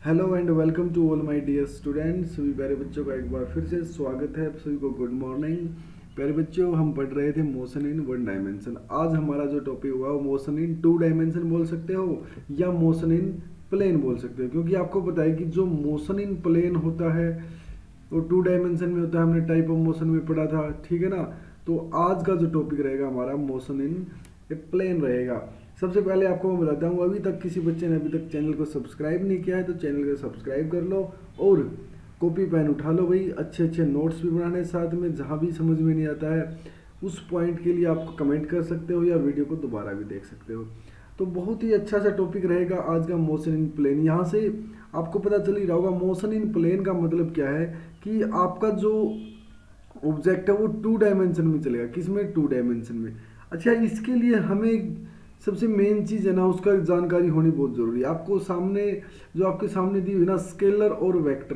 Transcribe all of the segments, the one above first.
Hello and welcome to all my dear students. सभी प्यारे बच्चों का एक बार फिर से स्वागत है। आप सभी को गुड मॉर्निंग। प्यारे बच्चों, हम पढ़ रहे थे मोशन इन वन डायमेंशन। आज हमारा जो टॉपिक हुआ वो मोशन इन टू डायमेंशन बोल सकते हो या मोशन इन प्लेन बोल सकते हो, क्योंकि आपको पता है कि जो मोशन इन प्लेन होता है वो टू डायमेंशन में होता है। हमने टाइप ऑफ मोशन में पढ़ा था, ठीक है ना। तो आज का जो टॉपिक रहेगा हमारा मोशन इन प्लेन रहेगा। सबसे पहले आपको मैं बताता हूँ, अभी तक किसी बच्चे ने अभी तक चैनल को सब्सक्राइब नहीं किया है तो चैनल को सब्सक्राइब कर लो और कॉपी पेन उठा लो भाई। अच्छे अच्छे नोट्स भी बनाने, साथ में जहाँ भी समझ में नहीं आता है उस पॉइंट के लिए आप कमेंट कर सकते हो या वीडियो को दोबारा भी देख सकते हो। तो बहुत ही अच्छा सा टॉपिक रहेगा आज का मोशन इन प्लेन। यहाँ से आपको पता चल ही रहा होगा मोशन इन प्लेन का मतलब क्या है, कि आपका जो ऑब्जेक्ट है वो टू डायमेंशन में चलेगा। किस में? टू डायमेंशन में। अच्छा, इसके लिए हमें सबसे मेन चीज़ है ना, उसका जानकारी होनी बहुत ज़रूरी है। आपको सामने जो आपके सामने दी हुई ना स्केलर और वेक्टर,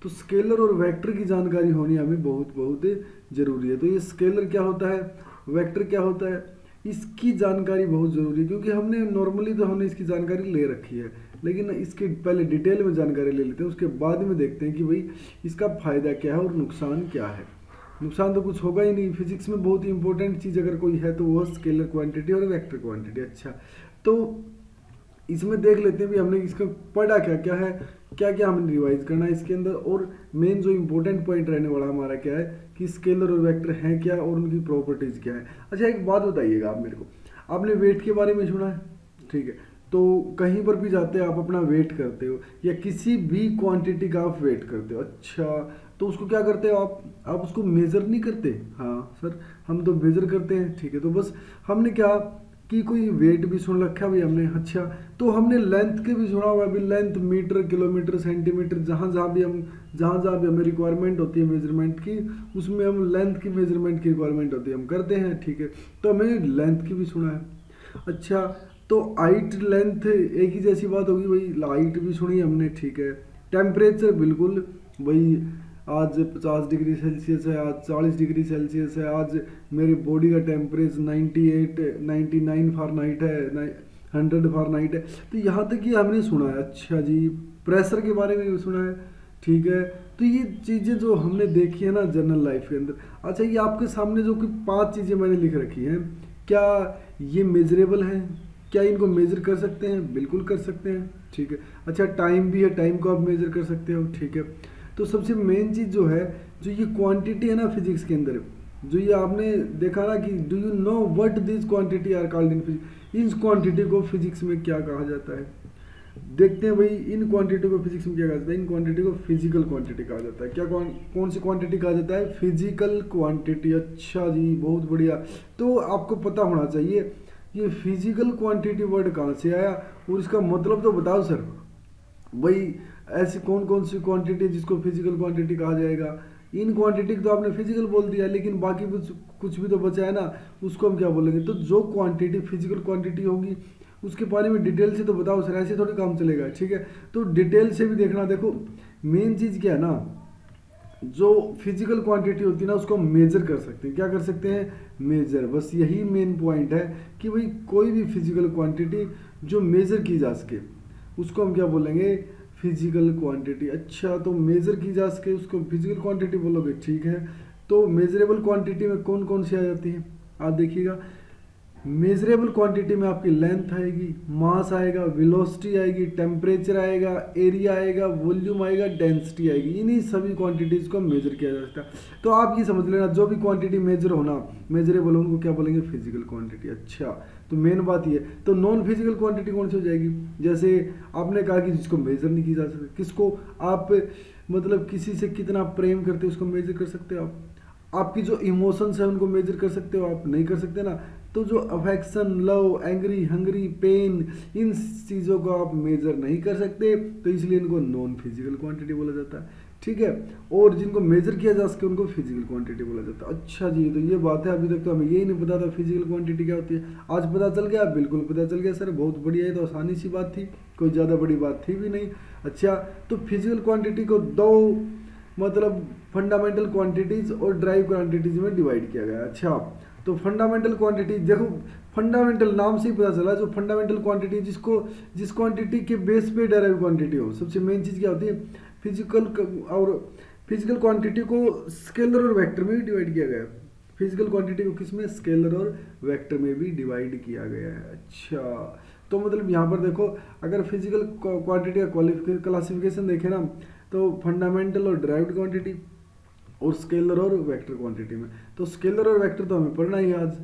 तो स्केलर और वेक्टर की जानकारी होनी हमें बहुत बहुत ज़रूरी है। तो ये स्केलर क्या होता है, वेक्टर क्या होता है, इसकी जानकारी बहुत ज़रूरी है, क्योंकि हमने नॉर्मली तो हमने इसकी जानकारी ले रखी है, लेकिन इसके पहले डिटेल में जानकारी ले लेते हैं, उसके बाद में देखते हैं कि भाई इसका फ़ायदा क्या है और नुकसान क्या है। नुकसान तो कुछ होगा ही नहीं। फिजिक्स में बहुत ही इंपॉर्टेंट चीज़ अगर कोई है तो वो स्केलर क्वांटिटी और वेक्टर क्वांटिटी। अच्छा, तो इसमें देख लेते हैं भी हमने इसका पढ़ा क्या क्या है, क्या क्या हमें रिवाइज करना है इसके अंदर, और मेन जो इंपॉर्टेंट पॉइंट रहने वाला हमारा क्या है कि स्केलर और वेक्टर हैं क्या और उनकी प्रॉपर्टीज़ क्या है। अच्छा, एक बात बताइएगा आप मेरे को, आपने वेट के बारे में सुना है? ठीक है, तो कहीं पर भी जाते हो आप अपना वेट करते हो या किसी भी क्वांटिटी का आप वेट करते हो। अच्छा, तो उसको क्या करते हो आप उसको मेज़र नहीं करते? हाँ सर, हम तो मेज़र करते हैं। ठीक है, तो बस हमने क्या कि कोई वेट भी सुन रखा है भाई हमने। अच्छा, तो हमने लेंथ के भी सुना हुआ है, लेंथ मीटर, किलोमीटर, सेंटीमीटर, जहाँ जहाँ भी हमें रिक्वायरमेंट होती है मेजरमेंट की, उसमें हम लेंथ की मेजरमेंट की रिक्वायरमेंट होती है, हम करते हैं। ठीक है, तो हमें लेंथ की भी सुना है। अच्छा, तो हाइट लेंथ एक ही जैसी बात होगी भाई, हाइट भी सुनी हमने। ठीक है, टेम्परेचर बिल्कुल भाई, आज 50 डिग्री सेल्सियस है, आज 40 डिग्री सेल्सियस है, आज मेरे बॉडी का टेम्परेचर 98 99 फ़ारेनहाइट है, 100 फ़ारेनहाइट है। तो यहाँ तक ये हमने सुना है। अच्छा जी, प्रेशर के बारे में भी सुना है। ठीक है, तो ये चीज़ें जो हमने देखी है ना जनरल लाइफ के अंदर। अच्छा, ये आपके सामने जो कि 5 चीज़ें मैंने लिख रखी हैं, क्या ये मेजरेबल हैं? क्या इनको मेजर कर सकते हैं? बिल्कुल कर सकते हैं। ठीक है, अच्छा टाइम भी है, टाइम को आप मेजर कर सकते हो। ठीक है, तो सबसे मेन चीज़ जो है, जो ये क्वांटिटी है ना फिजिक्स के अंदर, जो ये आपने देखा ना कि do you know what this quantity are called in physics, इस क्वांटिटी को फिजिक्स में क्या कहा जाता है? देखते हैं भाई, इन क्वांटिटी को फिजिक्स में क्या कहा जाता है? इन क्वांटिटी को फिजिकल क्वांटिटी कहा जाता है। क्या कौन सी क्वांटिटी कहा जाता है? Physical quantity. अच्छा जी, बहुत बढ़िया। तो आपको पता होना चाहिए ये फिजिकल क्वांटिटी वर्ड कहाँ से आया और इसका मतलब तो बताओ सर। भाई ऐसी कौन कौन सी क्वांटिटी जिसको फिजिकल क्वांटिटी कहा जाएगा? इन क्वांटिटी तो आपने फिजिकल बोल दिया, लेकिन बाकी कुछ भी तो बचा है ना, उसको हम क्या बोलेंगे? तो जो क्वांटिटी फिजिकल क्वांटिटी होगी उसके बारे में डिटेल से तो बताओ सर, ऐसे थोड़ी काम चलेगा। ठीक है, तो डिटेल से भी देखना। देखो मेन चीज़ क्या है ना, जो फिजिकल क्वांटिटी होती है ना उसको हम मेजर कर सकते हैं। क्या कर सकते हैं? मेजर। बस यही मेन पॉइंट है कि भाई कोई भी फिजिकल क्वांटिटी जो मेजर की जा सके उसको हम क्या बोलेंगे? Physical quantity. अच्छा, तो मेजर की जा सके उसको फिजिकल क्वांटिटी बोलोगे। ठीक है, तो मेजरेबल क्वांटिटी में कौन कौन सी आ जाती है आप देखिएगा। मेजरेबल क्वांटिटी में आपकी लेंथ आएगी, मास आएगा, वेलोसिटी आएगी, टेम्परेचर आएगा, एरिया आएगा, वॉल्यूम आएगा, डेंसिटी आएगी। इन्हीं सभी क्वांटिटीज़ को मेजर किया जा सकता है। तो आप ये समझ लेना, जो भी क्वांटिटी मेजर होना, मेजरेबल हो, उनको क्या बोलेंगे? Physical quantity. अच्छा, तो मेन बात ये। तो नॉन फिजिकल क्वांटिटी कौन सी हो जाएगी? जैसे आपने कहा कि जिसको मेजर नहीं की जा सकती। किसको? आप मतलब किसी से कितना प्रेम करते हो उसको मेजर कर सकते हो आप। आपकी जो इमोशंस है उनको मेजर कर सकते हो आप? नहीं कर सकते ना। तो जो affection, love, angry, hungry, pain, इन चीज़ों को आप मेजर नहीं कर सकते, तो इसलिए इनको नॉन फिजिकल क्वांटिटी बोला जाता है। ठीक है, और जिनको मेजर किया जा सके उनको फिजिकल क्वांटिटी बोला जाता है। अच्छा जी, तो ये बात है। अभी तक तो हमें यही नहीं पता था फिजिकल क्वांटिटी क्या होती है, आज पता चल गया। बिल्कुल पता चल गया सर, बहुत बढ़िया है। तो आसानी सी बात थी, कोई ज़्यादा बड़ी बात थी भी नहीं। अच्छा, तो फिजिकल क्वांटिटी को दो मतलब फंडामेंटल क्वांटिटीज़ और ड्राइव क्वांटिटीज़ में डिवाइड किया गया। अच्छा, तो फंडामेंटल क्वांटिटी देखो, फंडामेंटल नाम से ही पता चला, जो फंडामेंटल क्वांटिटी जिस क्वांटिटी के बेस पे डेराइव क्वांटिटी हो। सबसे मेन चीज़ क्या होती है, फिजिकल क्वांटिटी को स्केलर और वेक्टर में भी डिवाइड किया गया है। फिजिकल क्वांटिटी को किस में, स्केलर और वेक्टर में भी डिवाइड किया गया है। अच्छा, तो मतलब यहाँ पर देखो, अगर फिजिकल क्वांटिटी का क्लासिफिकेशन देखें ना, तो फंडामेंटल और डिराइव्ड क्वांटिटी और स्केलर और वेक्टर क्वांटिटी में। तो स्केलर और वेक्टर तो हमें पढ़ना ही आज।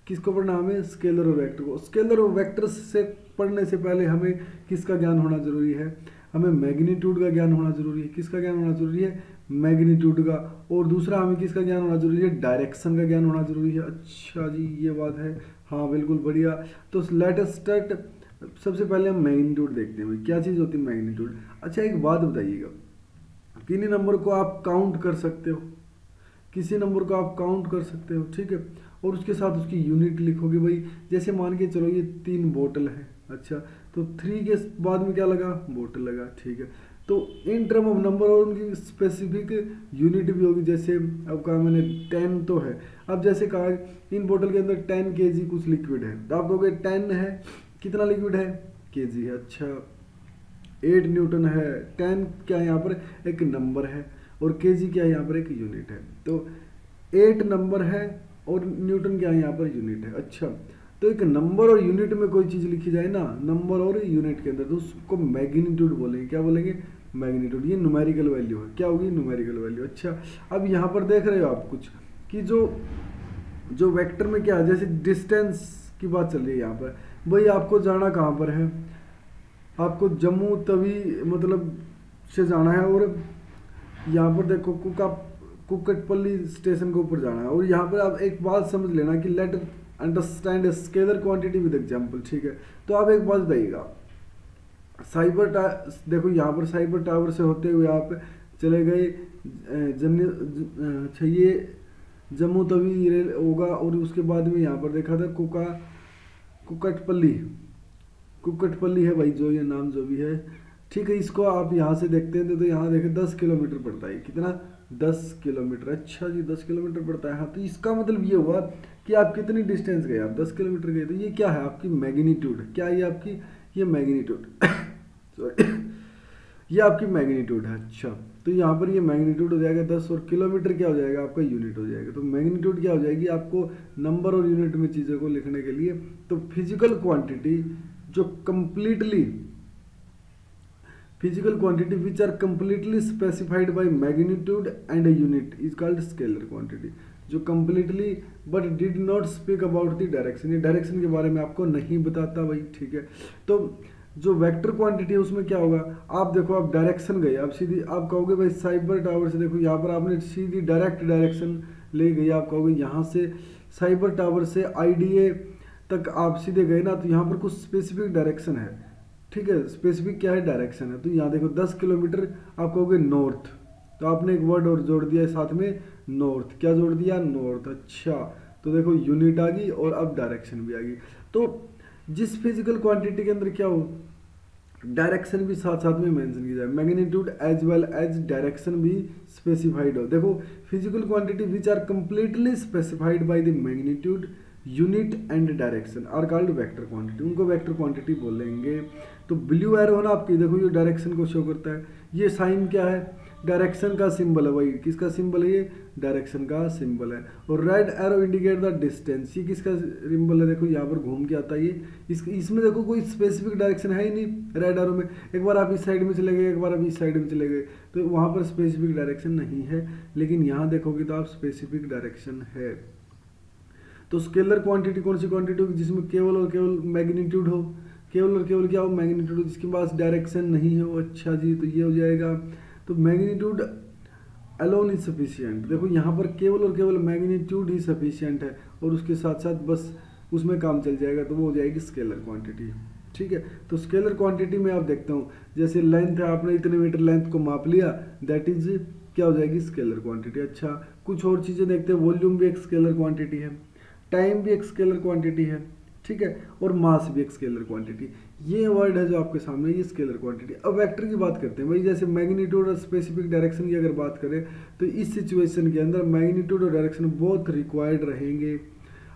किसको पढ़ना, हमें स्केलर और वेक्टर को। स्केलर और वेक्टर से पढ़ने से पहले हमें किसका ज्ञान होना जरूरी है, हमें मैग्नीट्यूड का ज्ञान होना जरूरी है। किसका ज्ञान होना जरूरी है, मैग्नीट्यूड का। और दूसरा हमें किसका ज्ञान होना जरूरी है, डायरेक्शन का ज्ञान होना जरूरी है। अच्छा जी, ये बात है, हाँ बिल्कुल बढ़िया। तो लेट अस स्टार्ट। सबसे पहले हम मैग्नीट्यूड देखते हैं, क्या चीज़ होती है मैग्नीट्यूड। अच्छा, एक बात बताइएगा, किन्हीं नंबर को आप काउंट कर सकते हो, किसी नंबर को आप काउंट कर सकते हो, ठीक है, और उसके साथ उसकी यूनिट लिखोगे भाई। जैसे मान के चलो ये 3 बोतल है, अच्छा, तो 3 के बाद में क्या लगा, बोतल लगा, ठीक है। तो इन टर्म ऑफ नंबर और उनकी स्पेसिफिक यूनिट भी होगी। जैसे अब कहा मैंने 10 तो है, अब जैसे कहा इन बोतल के अंदर 10 kg कुछ लिक्विड है, तो आप कहोगे 10 है, कितना लिक्विड है, kg है। अच्छा, 8 न्यूटन है। 10 क्या है यहाँ पर, एक नंबर है, और kg क्या है यहाँ पर, एक यूनिट है। तो 8 नंबर है और न्यूटन क्या है यहाँ पर, यूनिट है। अच्छा, तो एक नंबर और यूनिट में कोई चीज़ लिखी जाए ना, नंबर और यूनिट के अंदर, तो उसको मैग्नीट्यूड बोलेंगे। क्या बोलेंगे, मैग्नीट्यूड। ये न्यूमेरिकल वैल्यू है, क्या होगी, न्यूमेरिकल वैल्यू। अच्छा, अब यहाँ पर देख रहे हो आप कुछ कि जो वेक्टर में क्या है, जैसे डिस्टेंस की बात चल रही है यहाँ पर, भाई आपको जाना कहाँ पर है, आपको जम्मू तवी मतलब से जाना है, और यहाँ पर देखो कुकटपल्ली स्टेशन के ऊपर जाना है। और यहाँ पर आप एक बात समझ लेना कि let understand scalar quantity with example, ठीक है। तो आप एक बात बताइएगा, देखो यहाँ पर साइबर टावर से होते हुए आप चले गए अच्छा, ये जम्मू तवी रेल होगा, और उसके बाद में यहाँ पर देखा था कुकटपल्ली है भाई, जो ये नाम जो भी है, ठीक है। इसको आप यहाँ से देखते हैं तो यहाँ देखें 10 किलोमीटर पड़ता है, कितना, 10 किलोमीटर। अच्छा जी, 10 किलोमीटर पड़ता है। हाँ, तो इसका मतलब ये हुआ कि आप कितनी डिस्टेंस गए, आप 10 किलोमीटर गए। तो ये क्या है, आपकी मैग्नीट्यूड। क्या ये आपकी, ये मैग्नीट्यूड सॉरी ये आपकी मैग्नीट्यूड है। अच्छा, तो यहाँ पर ये मैग्नीट्यूड हो जाएगा 10, और किलोमीटर क्या हो जाएगा, आपका यूनिट हो जाएगा। तो मैग्नीट्यूड क्या हो जाएगी, आपको नंबर और यूनिट में चीज़ों को लिखने के लिए। तो physical quantity which are completely specified by magnitude and a unit is called scalar quantity, जो completely but did not speak about the direction, ये डायरेक्शन के बारे में आपको नहीं बताता भाई, ठीक है। तो जो वेक्टर क्वांटिटी है उसमें क्या होगा, आप देखो, आप डायरेक्शन गए, आप सीधी, आप कहोगे भाई साइबर टावर से, देखो यहाँ पर आपने सीधी डायरेक्ट डायरेक्शन ले गई, आप कहोगे यहाँ से साइबर टावर से IDA तक आप सीधे गए ना, तो यहाँ पर कुछ स्पेसिफिक डायरेक्शन है, ठीक है। स्पेसिफिक क्या है, डायरेक्शन है। तो यहाँ देखो 10 किलोमीटर आप कहोगे नॉर्थ, तो आपने एक वर्ड और जोड़ दिया है साथ में, नॉर्थ। क्या जोड़ दिया, नॉर्थ। अच्छा, तो देखो यूनिट आ गई और अब डायरेक्शन भी आ गई। तो जिस फिजिकल क्वांटिटी के अंदर क्या हो, डायरेक्शन भी साथ साथ में मेंशन की जाए, magnitude as well as direction भी स्पेसिफाइड हो। देखो, physical quantity which are completely specified by the magnitude, unit and direction are called vector quantity, उनको वेक्टर क्वांटिटी बोलेंगे। तो ब्लू एरो है ना आपकी, देखो ये डायरेक्शन को शो करता है। ये साइन क्या है, डायरेक्शन का सिंबल है भाई, किसका सिंबल है, ये डायरेक्शन का सिंबल है। और red arrow indicate the distance, ये किसका सिंबल है, देखो यहाँ पर घूम के आता है ये, इसमें देखो कोई स्पेसिफिक डायरेक्शन है ही नहीं रेड एरो में। एक बार आप इस साइड में चले गए, एक बार आप इस साइड में चले गए, तो वहाँ पर स्पेसिफिक डायरेक्शन नहीं है। लेकिन यहाँ देखोगे तो आप स्पेसिफिक डायरेक्शन है। तो स्केलर क्वांटिटी कौन सी क्वांटिटी होगी, जिसमें केवल और केवल मैग्नीट्यूड हो, केवल और केवल क्या हो, मैग्नीट्यूड हो, जिसके पास डायरेक्शन नहीं हो। अच्छा जी, तो ये हो जाएगा। तो मैग्नीट्यूड अलोन इज सफिशिएंट, देखो यहाँ पर केवल और केवल मैग्नीट्यूड ही सफिशिएंट है, और उसके साथ साथ बस उसमें काम चल जाएगा, तो वो हो जाएगी स्केलर क्वांटिटी, ठीक है। तो स्केलर क्वांटिटी में आप देखता हूँ, जैसे लेंथ है, आपने इतने मीटर लेंथ को माप लिया, दैट इज क्या हो जाएगी, स्केलर क्वांटिटी। अच्छा, कुछ और चीज़ें देखते हैं, वॉल्यूम भी एक स्केलर क्वांटिटी है, टाइम भी एक स्केलर क्वांटिटी है, ठीक है, और मास भी एक स्केलर क्वांटिटी। ये वर्ड है जो आपके सामने, ये स्केलर क्वांटिटी। अब वेक्टर की बात करते हैं भाई, जैसे मैग्नीट्यूड और स्पेसिफिक डायरेक्शन की अगर बात करें, तो इस सिचुएशन के अंदर मैग्नीट्यूड और डायरेक्शन बहुत रिक्वायर्ड रहेंगे।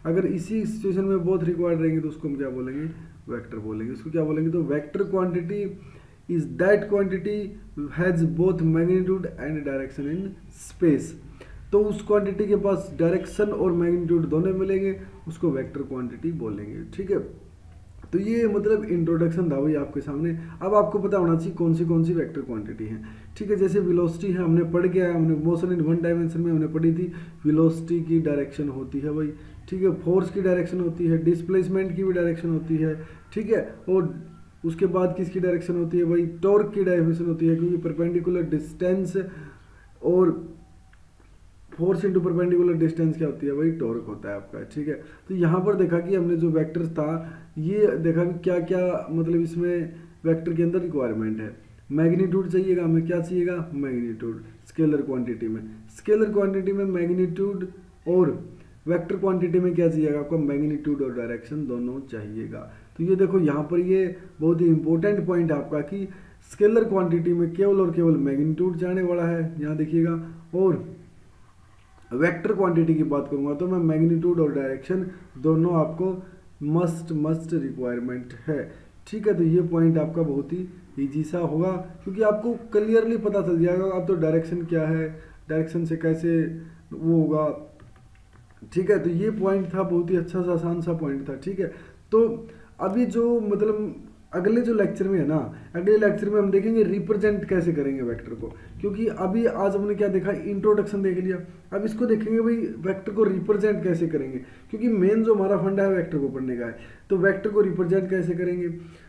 अगर इसी सिचुएशन में बोथ रिक्वायर्ड रहेंगे तो उसको हम क्या बोलेंगे, वेक्टर बोलेंगे। उसको क्या बोलेंगे, तो vector quantity is that quantity has both magnitude and direction in space. तो उस क्वांटिटी के पास डायरेक्शन और मैग्नीट्यूड दोनों मिलेंगे, उसको वेक्टर क्वांटिटी बोलेंगे। ठीक है, तो ये मतलब इंट्रोडक्शन था भाई आपके सामने। अब आपको पता होना चाहिए कौन सी वेक्टर क्वांटिटी है। ठीक है, जैसे वेलोसिटी है, हमने पढ़ के आया, हमने मोशन इन वन डायमेंशन में हमने पढ़ी थी, वेलोसिटी की डायरेक्शन होती है भाई। ठीक है, फोर्स की डायरेक्शन होती है, डिस्प्लेसमेंट की भी डायरेक्शन होती है। ठीक है, और उसके बाद किसकी डायरेक्शन होती है भाई, टॉर्क की डायरेक्शन होती है, क्योंकि परपेंडिकुलर डिस्टेंस और फोर्स इंटू परपेंडिकुलर डिस्टेंस क्या होती है भाई, टॉर्क होता है आपका। ठीक है, तो यहाँ पर देखा कि हमने जो वेक्टर था ये देखा कि क्या क्या मतलब इसमें वेक्टर के अंदर रिक्वायरमेंट है। मैग्नीट्यूड चाहिएगा हमें, क्या चाहिएगा, मैग्नीट्यूड स्केलर क्वांटिटी में। स्केलर क्वांटिटी में मैग्नीट्यूड और वेक्टर क्वांटिटी में क्या चाहिएगा आपको, मैग्नीट्यूड और डायरेक्शन दोनों चाहिएगा। तो ये देखो यहाँ पर ये बहुत ही इंपॉर्टेंट पॉइंट है आपका कि स्केलर क्वांटिटी में केवल और केवल मैग्नीट्यूड जाने वाला है, यहाँ देखिएगा। और वेक्टर क्वांटिटी की बात करूंगा तो मैं मैग्नीट्यूड और डायरेक्शन दोनों आपको मस्ट रिक्वायरमेंट है। ठीक है, तो ये पॉइंट आपका बहुत ही ईजी सा होगा, क्योंकि आपको क्लियरली पता चल जाएगा अब तो डायरेक्शन क्या है, डायरेक्शन से कैसे वो होगा। ठीक है, तो ये पॉइंट था, बहुत ही अच्छा सा आसान सा पॉइंट था। ठीक है, तो अभी जो मतलब अगले जो लेक्चर में है ना, अगले लेक्चर में हम देखेंगे रिप्रेजेंट कैसे करेंगे वेक्टर को, क्योंकि अभी आज हमने क्या देखा, इंट्रोडक्शन देख लिया। अब इसको देखेंगे भाई वेक्टर को रिप्रेजेंट कैसे करेंगे, क्योंकि मेन जो हमारा फंडा है वेक्टर को पढ़ने का है। तो वेक्टर को रिप्रेजेंट कैसे करेंगे,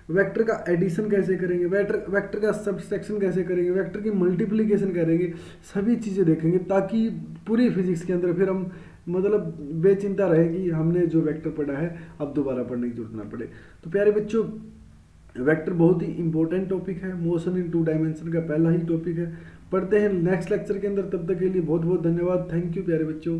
वेक्टर का एडिशन कैसे करेंगे, वेक्टर का सब्सट्रैक्शन कैसे करेंगे, वेक्टर की मल्टीप्लीकेशन करेंगे, सभी चीज़ें देखेंगे, ताकि पूरी फिजिक्स के अंदर फिर हम मतलब बेचिंता रहे कि हमने जो वेक्टर पढ़ा है अब दोबारा पढ़ने की जरूरत ना पड़े। तो प्यारे बच्चों, वेक्टर बहुत ही इंपॉर्टेंट टॉपिक है, मोशन इन टू डायमेंशन का पहला ही टॉपिक है। पढ़ते हैं नेक्स्ट लेक्चर के अंदर, तब तक के लिए बहुत बहुत धन्यवाद। थैंक यू प्यारे बच्चों।